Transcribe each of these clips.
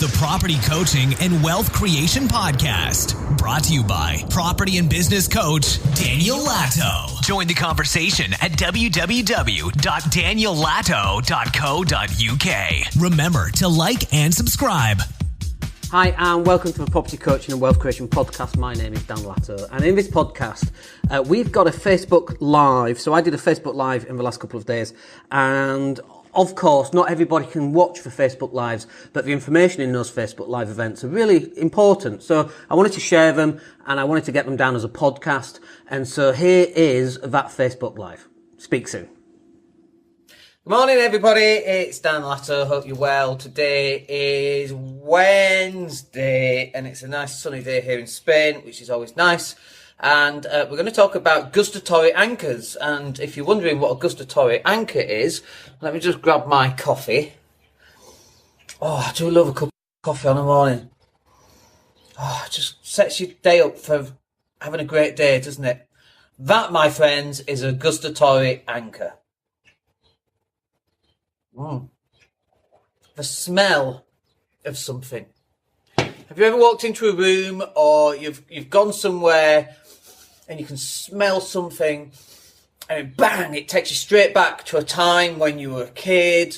the Property Coaching and Wealth Creation Podcast. Brought to you by property and business coach Daniel Latto. Join the conversation at www.daniellatto.co.uk. Remember to like and subscribe. Hi and welcome to the Property Coaching and Wealth Creation Podcast. My name is Dan Latto, and in this podcast we've got a Facebook Live. So I did a Facebook Live in the last couple of days, and of course not everybody can watch the Facebook Lives, but the information in those Facebook Live events are really important. So I wanted to share them and I wanted to get them down as a podcast, and so here is that Facebook Live. Speak soon. Good morning, everybody. It's Dan Latto. Hope you're well. Today is Wednesday, and it's a nice sunny day here in Spain, which is always nice. And we're going to talk about gustatory anchors. And if you're wondering what a gustatory anchor is, let me just grab my coffee. Oh, I do love a cup of coffee on the morning. Oh, it just sets your day up for having a great day, doesn't it? That, my friends, is a gustatory anchor. The smell of something. Have you ever walked into a room, or you've gone somewhere and you can smell something and bang, it takes you straight back to a time when you were a kid?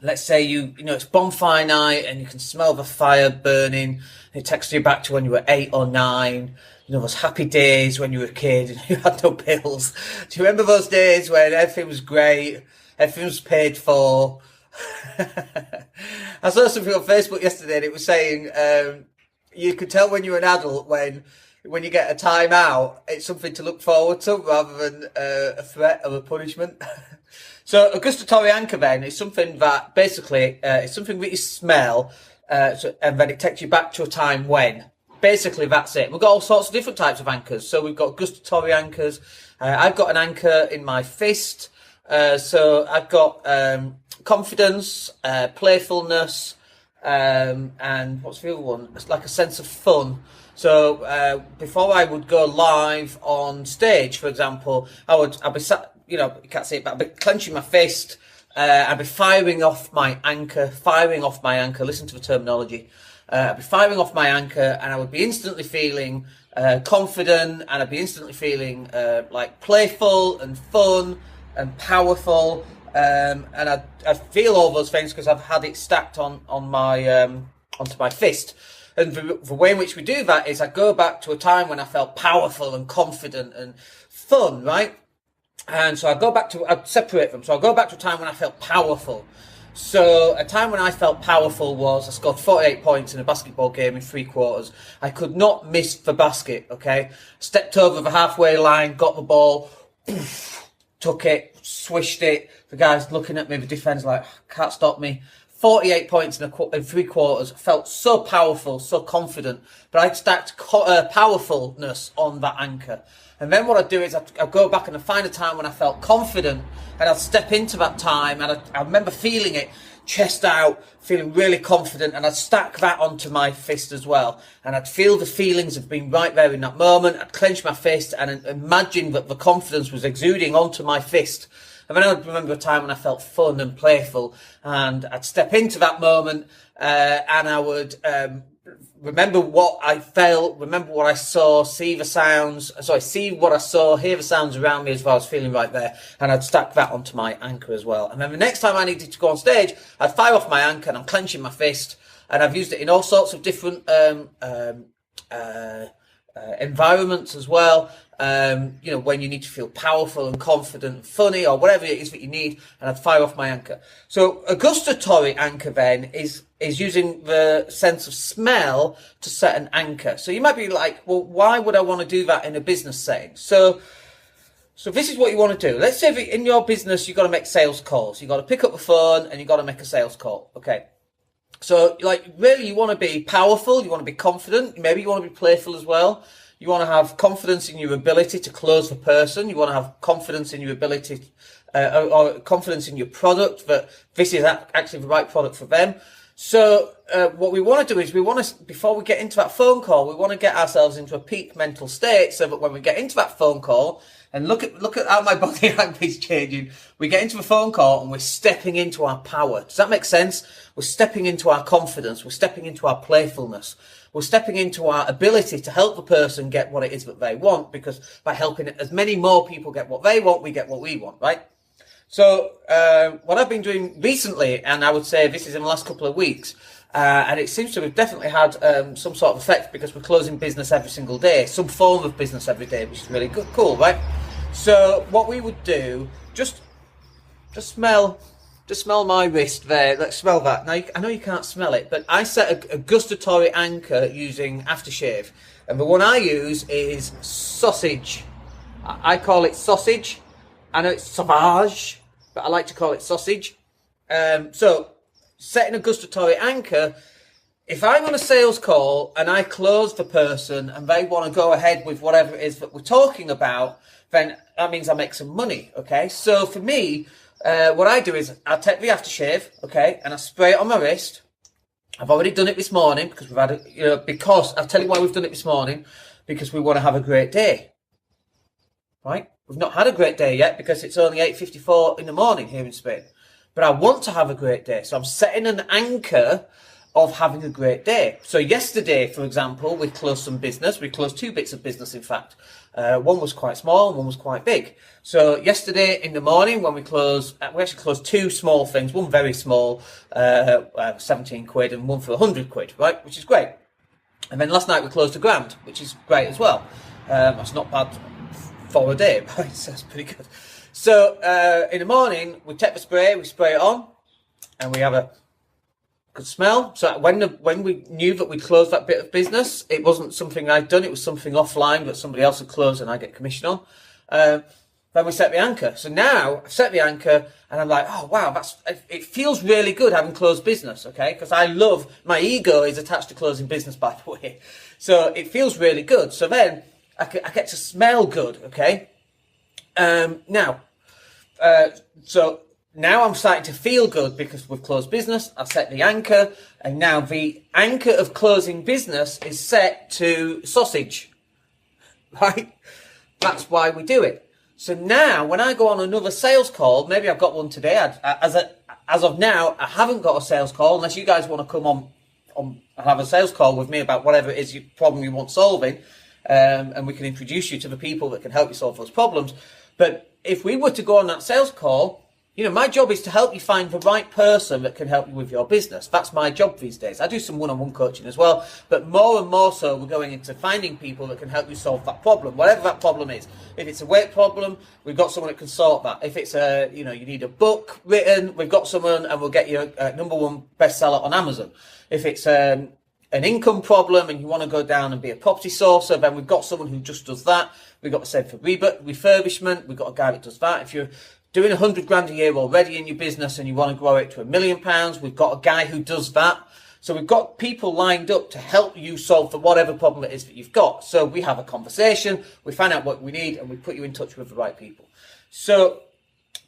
Let's say you know it's bonfire night and you can smell the fire burning, and it takes you back to when you were 8 or 9. You know, those happy days when you were a kid and you had no bills. Do you remember those days when everything was great? Everything was paid for. I saw something on Facebook yesterday, and it was saying you could tell when you're an adult when you get a time out, it's something to look forward to rather than a threat or a punishment. So a gustatory anchor then is something that basically it's something that you smell, and then it takes you back to a time when. Basically, that's it. We've got all sorts of different types of anchors. So we've got gustatory anchors. I've got an anchor in my fist. So I've got confidence, playfulness, and what's the other one? It's like a sense of fun. So before I would go live on stage, for example, I'd be sat, you know, you can't see it, but I'd be clenching my fist. I'd be firing off my anchor. Listen to the terminology. I'd be firing off my anchor, and I would be instantly feeling confident, and I'd be instantly feeling like playful and fun and powerful, and I feel all those things because I've had it stacked on my onto my fist. And the way in which we do that is I go back to a time when I felt powerful and confident and fun, right? And so I'd separate them. So I go back to a time when I felt powerful. So a time when I felt powerful was I scored 48 points in a basketball game in 3 quarters. I could not miss the basket, okay? Stepped over the halfway line, got the ball, took it, swished it. The guy's looking at me, the defense like, can't stop me. 48 points in 3 quarters. Felt so powerful, so confident. But I'd stacked powerfulness on that anchor. And then what I'd do is I'd go back and I'd find a time when I felt confident, and I'd step into that time, and I remember feeling it, chest out, feeling really confident, and I'd stack that onto my fist as well. And I'd feel the feelings of being right there in that moment. I'd clench my fist and imagine that the confidence was exuding onto my fist. And then I'd remember a time when I felt fun and playful, and I'd step into that moment, and I would remember what I felt, remember what I saw, see what I saw, hear the sounds around me as well. I was feeling right there, and I'd stack that onto my anchor as well. And then the next time I needed to go on stage, I'd fire off my anchor, and I'm clenching my fist, and I've used it in all sorts of different environments as well. You know, when you need to feel powerful and confident and funny, or whatever it is that you need, and I'd fire off my anchor. So a gustatory anchor then is using the sense of smell to set an anchor. So you might be like, well, why would I want to do that in a business setting? So this is what you want to do. Let's say that in your business, you've got to make sales calls. You've got to pick up the phone and you've got to make a sales call. Okay. So like really you want to be powerful. You want to be confident. Maybe you want to be playful as well. You want to have confidence in your ability to close the person. You want to have confidence in your ability, or confidence in your product, that this is actually the right product for them. So what we want to do is before we get into that phone call, we want to get ourselves into a peak mental state so that when we get into that phone call, and look at how my body language is changing, we get into a phone call and we're stepping into our power. Does that make sense? We're stepping into our confidence. We're stepping into our playfulness. We're stepping into our ability to help the person get what it is that they want, because by helping as many more people get what they want, we get what we want, right? So what I've been doing recently, and I would say this is in the last couple of weeks, and it seems to have definitely had some sort of effect, because we're closing business every single day, some form of business every day, which is really good, cool, right? So what we would do, just smell my wrist there. Let's smell that. Now, I know you can't smell it, but I set a gustatory anchor using aftershave, and the one I use is sausage. I call it sausage. I know it's sauvage, but I like to call it sausage. So, setting a gustatory anchor, if I'm on a sales call and I close the person and they want to go ahead with whatever it is that we're talking about, then that means I make some money, okay? So for me, what I do is I take the aftershave, okay, and I spray it on my wrist. I've already done it this morning because we've had because I'll tell you why we've done it this morning, because we want to have a great day, right? We've not had a great day yet because it's only 8:54 in the morning here in Spain. But I want to have a great day. So I'm setting an anchor of having a great day. So yesterday, for example, we closed some business. We closed 2 bits of business, in fact. One was quite small and one was quite big. So yesterday in the morning when we actually closed 2 small things. One very small, 17 quid, and one for 100 quid, right? Which is great. And then last night we closed £1,000, which is great as well. That's not bad for a day, right? So that's pretty good. So in the morning we take the spray, we spray it on, and we have a good smell. So when we knew that we'd closed that bit of business, it wasn't something I'd done, it was something offline that somebody else had closed and I get commission on. Then we set the anchor. So now I've set the anchor and I'm like, oh wow, it feels really good having closed business, okay? Because my ego is attached to closing business, by the way. So it feels really good. So then I get to smell good, okay? So now I'm starting to feel good because we've closed business. I've set the anchor, and now the anchor of closing business is set to sausage, right? That's why we do it. So now when I go on another sales call, maybe I've got one today. As of now, I haven't got a sales call, unless you guys want to come on and have a sales call with me about whatever it is problem you want solving, and we can introduce you to the people that can help you solve those problems. But if we were to go on that sales call, my job is to help you find the right person that can help you with your business. That's my job these days. I do some one-on-one coaching as well, but more and more so we're going into finding people that can help you solve that problem, whatever that problem is. If it's a weight problem, we've got someone that can sort that. If it's you need a book written, we've got someone, and we'll get you a #1 bestseller on Amazon. If it's an income problem and you want to go down and be a property sourcer, then we've got someone who just does that. We've got the same for refurbishment. We've got a guy that does that. If you're doing 100 grand a year already in your business and you want to grow it to £1 million, we've got a guy who does that. So we've got people lined up to help you solve whatever problem it is that you've got. So we have a conversation, we find out what we need, and we put you in touch with the right people. So,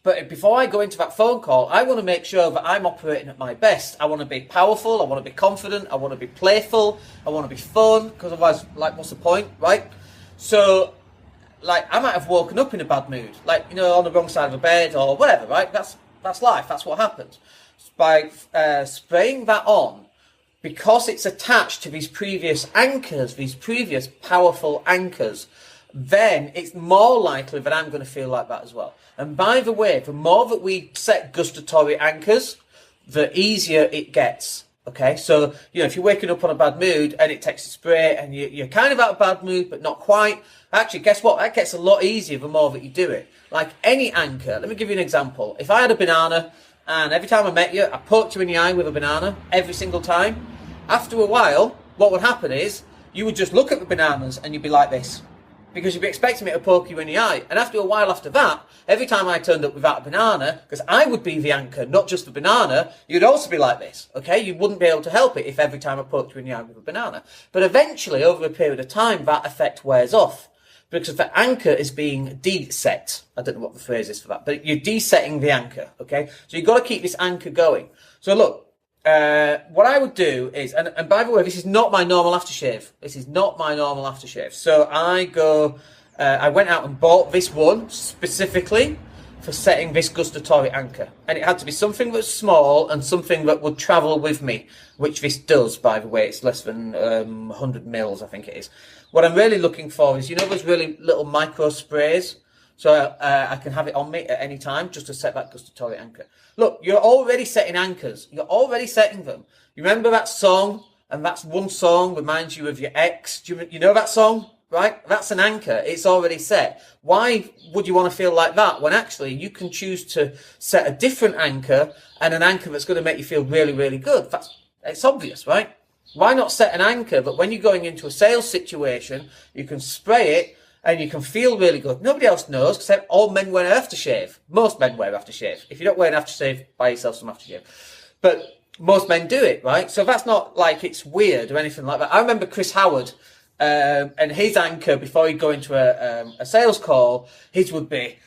but before I go into that phone call, I want to make sure that I'm operating at my best. I want to be powerful, I want to be confident, I want to be playful, I want to be fun, because otherwise, what's the point, right? So, I might have woken up in a bad mood, on the wrong side of the bed or whatever, right? That's life, that's what happens. By spraying that on, because it's attached to these previous anchors, these previous powerful anchors, then it's more likely that I'm going to feel like that as well. And by the way, the more that we set gustatory anchors, the easier it gets. Okay, so, if you're waking up on a bad mood and it takes a spray and you're kind of out of bad mood, but not quite, actually, guess what? That gets a lot easier the more that you do it. Like any anchor, let me give you an example. If I had a banana and every time I met you, I poked you in the eye with a banana every single time, after a while, what would happen is you would just look at the bananas and you'd be like this, because you'd be expecting me to poke you in the eye. And after a while after that, every time I turned up without a banana, because I would be the anchor, not just the banana, you'd also be like this, okay? You wouldn't be able to help it if every time I poked you in the eye with a banana. But eventually, over a period of time, that effect wears off, because the anchor is being de-set. I don't know what the phrase is for that, but you're de-setting the anchor, okay? So you've got to keep this anchor going. So look, what I would do is, and by the way, this is not my normal aftershave. So I went out and bought this one specifically for setting this gustatory anchor. And it had to be something that's small and something that would travel with me, which this does, by the way. It's less than 100 mils, I think it is. What I'm really looking for is, those really little micro sprays? So I can have it on me at any time just to set that gustatory anchor. Look, you're already setting anchors. You're already setting them. You remember that song? And that's one song reminds you of your ex. Do you know that song? Right? That's an anchor. It's already set. Why would you want to feel like that when actually you can choose to set a different anchor and an anchor that's going to make you feel really, really good? It's obvious, right? Why not set an anchor? But when you're going into a sales situation, you can spray it and you can feel really good. Nobody else knows because all men wear aftershave. Most men wear aftershave. If you don't wear an aftershave, buy yourself some aftershave. But most men do it, right? So that's not like it's weird or anything like that. I remember Chris Howard. And his anchor before he'd go into a sales call, his would be,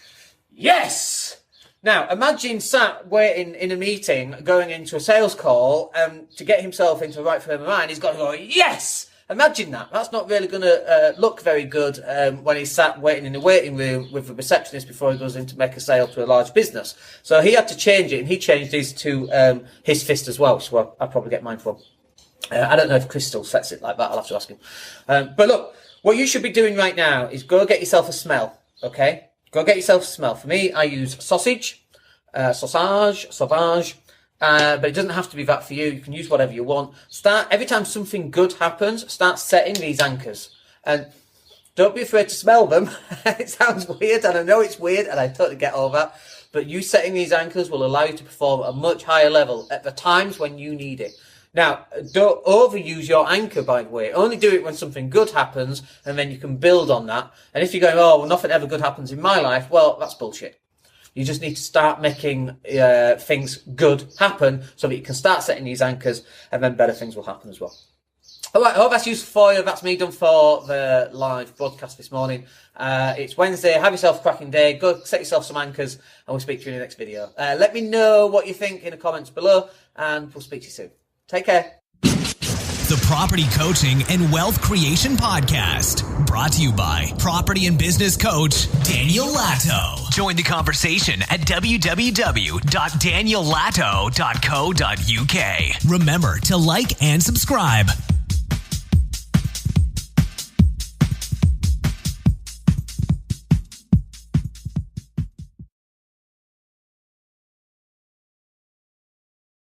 yes! Now, imagine sat waiting in a meeting, going into a sales call, to get himself into the right frame of mind, he's got to go, yes! Imagine that. That's not really going to look very good when he's sat waiting in the waiting room with the receptionist before he goes in to make a sale to a large business. So he had to change it, and he changed his to his fist as well, so I'll probably get mine from. I don't know if Chris still sets it like that. I'll have to ask him. But look, what you should be doing right now is go get yourself a smell, okay? Go get yourself a smell. For me, I use sausage, sauvage, but it doesn't have to be that for you. You can use whatever you want. Every time something good happens, start setting these anchors. And don't be afraid to smell them. It sounds weird, and I know it's weird, and I totally get all that. But you setting these anchors will allow you to perform at a much higher level at the times when you need it. Now, don't overuse your anchor, by the way. Only do it when something good happens, and then you can build on that. And if you're going, oh, well, nothing ever good happens in my life, well, that's bullshit. You just need to start making things good happen so that you can start setting these anchors, and then better things will happen as well. All right, I hope that's useful for you. That's me done for the live broadcast this morning. It's Wednesday. Have yourself a cracking day. Go set yourself some anchors, and we'll speak to you in the next video. Let me know what you think in the comments below, and we'll speak to you soon. Take care. The Property Coaching and Wealth Creation Podcast. Brought to you by property and business coach Daniel Latto. Join the conversation at www.daniellatto.co.uk. Remember to like and subscribe.